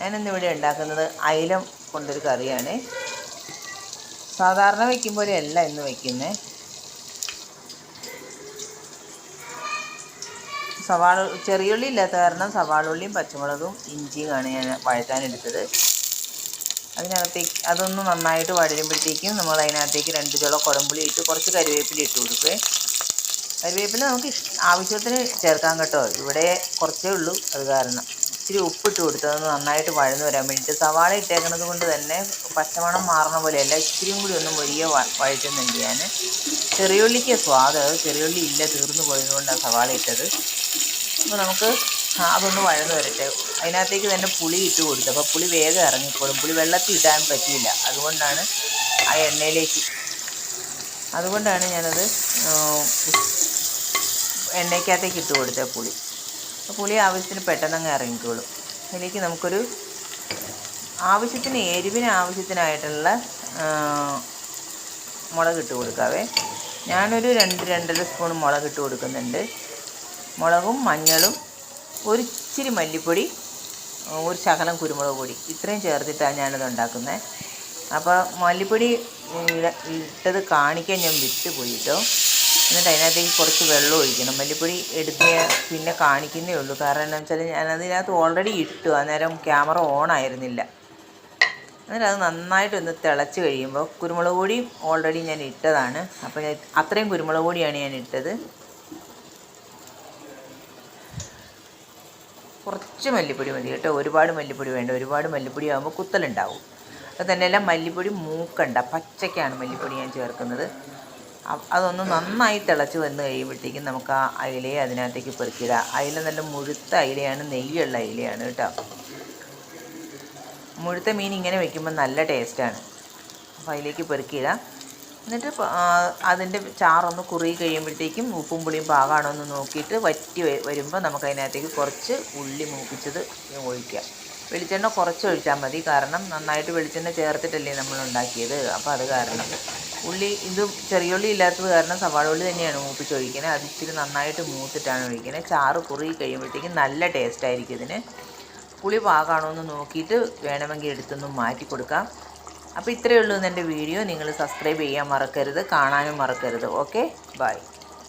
ഞാനിന്നിവിടെ ഉണ്ടാക്കുന്നത് അയില കൊണ്ടൊരു കറിയാണ്. സാധാരണ വയ്ക്കുമ്പോഴല്ല ഇന്ന് വയ്ക്കുന്നത്. ചെറിയുള്ളി ഇല്ലാത്ത കാരണം സവാളുള്ളിയും പച്ചമുളകും ഇഞ്ചിയുമാണ് ഞാൻ വഴറ്റാനെടുത്തത്. അതിനകത്തേക്ക് അതൊന്ന് നന്നായിട്ട് വഴരുമ്പോഴത്തേക്കും നമ്മൾ അതിനകത്തേക്ക് 2 ചുള കുടംപുളി ഇട്ട് കുറച്ച് കരിവേപ്പില ഇട്ട് കൊടുക്കുക. കരിവേപ്പില നമുക്ക് ആവശ്യത്തിന് ചേർക്കാൻ കേട്ടോ. ഇവിടെ കുറച്ചേ ഉള്ളൂ, അത് കാരണം ഇച്ചിരി ഉപ്പിട്ട് കൊടുത്തതൊന്ന് നന്നായിട്ട് വഴന്ന് വരാൻ വേണ്ടിയിട്ട്. സവാള ഇട്ടേക്കുന്നത് കൊണ്ട് തന്നെ പച്ചമണം മാറണ പോലെയല്ല, ഇച്ചിരിയും കൂടി ഒന്ന് വലിയ വഴറ്റുന്നുണ്ട് ഞാൻ. ചെറിയുള്ളിക്ക് സ്വാദ്, ചെറിയുള്ളി ഇല്ല, തീർന്നു പോയതുകൊണ്ടാണ് സവാള ഇട്ടത്. അപ്പോൾ നമുക്ക് അതൊന്ന് വഴന്ന് വരട്ടെ. അതിനകത്തേക്ക് തന്നെ പുളി ഇട്ട് കൊടുത്തു. അപ്പോൾ പുളി വേഗം ഇറങ്ങിക്കോളും. പുളി വെള്ളത്തിൽ ഇടാൻ പറ്റിയില്ല, അതുകൊണ്ടാണ് ആ എണ്ണയിലേക്ക് ഞാനത് എണ്ണയ്ക്കകത്തേക്ക് ഇട്ട് കൊടുത്തത് പുളി. അപ്പോൾ പുളി ആവശ്യത്തിന് പെട്ടെന്നങ്ങ് ഇറങ്ങിക്കോളും. അതിലേക്ക് നമുക്കൊരു എരിവിന് ആവശ്യത്തിനായിട്ടുള്ള മുളക് ഇട്ട് കൊടുക്കാവേ. ഞാനൊരു 2-2.5 സ്പൂൺ മുളക് ഇട്ട് കൊടുക്കുന്നുണ്ട്. മുളകും മഞ്ഞളും ഒരിച്ചിരി മല്ലിപ്പൊടി, ഒരു ശകലം കുരുമുളക് പൊടി, ഇത്രയും ചേർത്തിട്ടാണ് ഞാനത് ഉണ്ടാക്കുന്നത്. അപ്പോൾ മല്ലിപ്പൊടി ഇട്ടത് കാണിക്കാൻ ഞാൻ വിട്ടുപോയി കേട്ടോ. എന്നിട്ട് അതിനകത്തേക്ക് കുറച്ച് വെള്ളം ഒഴിക്കണം. മല്ലിപ്പൊടി എടുത്ത് പിന്നെ കാണിക്കുന്നേ ഉള്ളൂ. കാരണം എന്താണെന്ന് വെച്ചാൽ ഞാനതിനകത്ത് ഓൾറെഡി ഇട്ടു, അന്നേരം ക്യാമറ ഓൺ ആയിരുന്നില്ല. എന്നിട്ട് അത് നന്നായിട്ടൊന്ന് തിളച്ച് കഴിയുമ്പോൾ കുരുമുളക് പൊടിയും ഓൾറെഡി ഞാൻ ഇട്ടതാണ്. അപ്പോൾ അത്രയും കുരുമുളക് പൊടിയാണ് ഞാൻ ഇട്ടത്. കുറച്ച് മല്ലിപ്പൊടി മതി കേട്ടോ, ഒരുപാട് മല്ലിപ്പൊടി വേണ്ട. ഒരുപാട് മല്ലിപ്പൊടി ആകുമ്പോൾ കുത്തലുണ്ടാവും. അത് തന്നെയല്ല, മല്ലിപ്പൊടി മൂക്കണ്ട, പച്ചയ്ക്കാണ് മല്ലിപ്പൊടി ഞാൻ ചേർക്കുന്നത്. അതൊന്ന് നന്നായി തിളച്ച് വന്ന് കഴിയുമ്പോഴത്തേക്കും നമുക്ക് ആ അയിലയെ അതിനകത്തേക്ക് പെറുക്കിയിടാം. അയില നല്ല മുഴുത്ത അയിലയാണ്, നെയ്യുള്ള അയിലയാണ് കേട്ടോ. മുഴുത്ത മീൻ ഇങ്ങനെ വയ്ക്കുമ്പോൾ നല്ല ടേസ്റ്റാണ്. അപ്പോൾ അതിലേക്ക് പെറുക്കിയിടാം. എന്നിട്ട് അതിൻ്റെ ചാറൊന്ന് കുറുകി കഴിയുമ്പോഴത്തേക്കും ഉപ്പും പുളിയും പാകമാണോ എന്ന് നോക്കിയിട്ട് വറ്റി വരുമ്പോൾ നമുക്ക് അതിനകത്തേക്ക് കുറച്ച് ഉള്ളി മൂപ്പിച്ചത് ഒഴിക്കുക. വെളിച്ചെണ്ണ കുറച്ച് ഒഴിച്ചാൽ മതി, കാരണം നന്നായിട്ട് വെളിച്ചെണ്ണ ചേർത്തിട്ടല്ലേ നമ്മൾ ഉണ്ടാക്കിയത്. അപ്പോൾ അത് കാരണം ഇത് ചെറിയുള്ളി ഇല്ലാത്തത് കാരണം സവാള ഉള്ളി തന്നെയാണ് മൂപ്പിച്ചൊഴിക്കുന്നത്. അത് ഇച്ചിരി നന്നായിട്ട് മൂത്തിട്ടാണ് ഒഴിക്കുന്നത്. ചാറ് കുറുകി കഴിയുമ്പോഴത്തേക്കും നല്ല ടേസ്റ്റായിരിക്കും ഇതിന്. പുളി പാകമാണോ എന്ന് നോക്കിയിട്ട് വേണമെങ്കിൽ എടുത്തൊന്ന് മാറ്റി കൊടുക്കാം. അപ്പോൾ ഇത്രയേ ഉള്ളൂ എൻ്റെ വീഡിയോ. നിങ്ങൾ സബ്സ്ക്രൈബ് ചെയ്യാൻ മറക്കരുത്, കാണാനും മറക്കരുത്. Okay, by.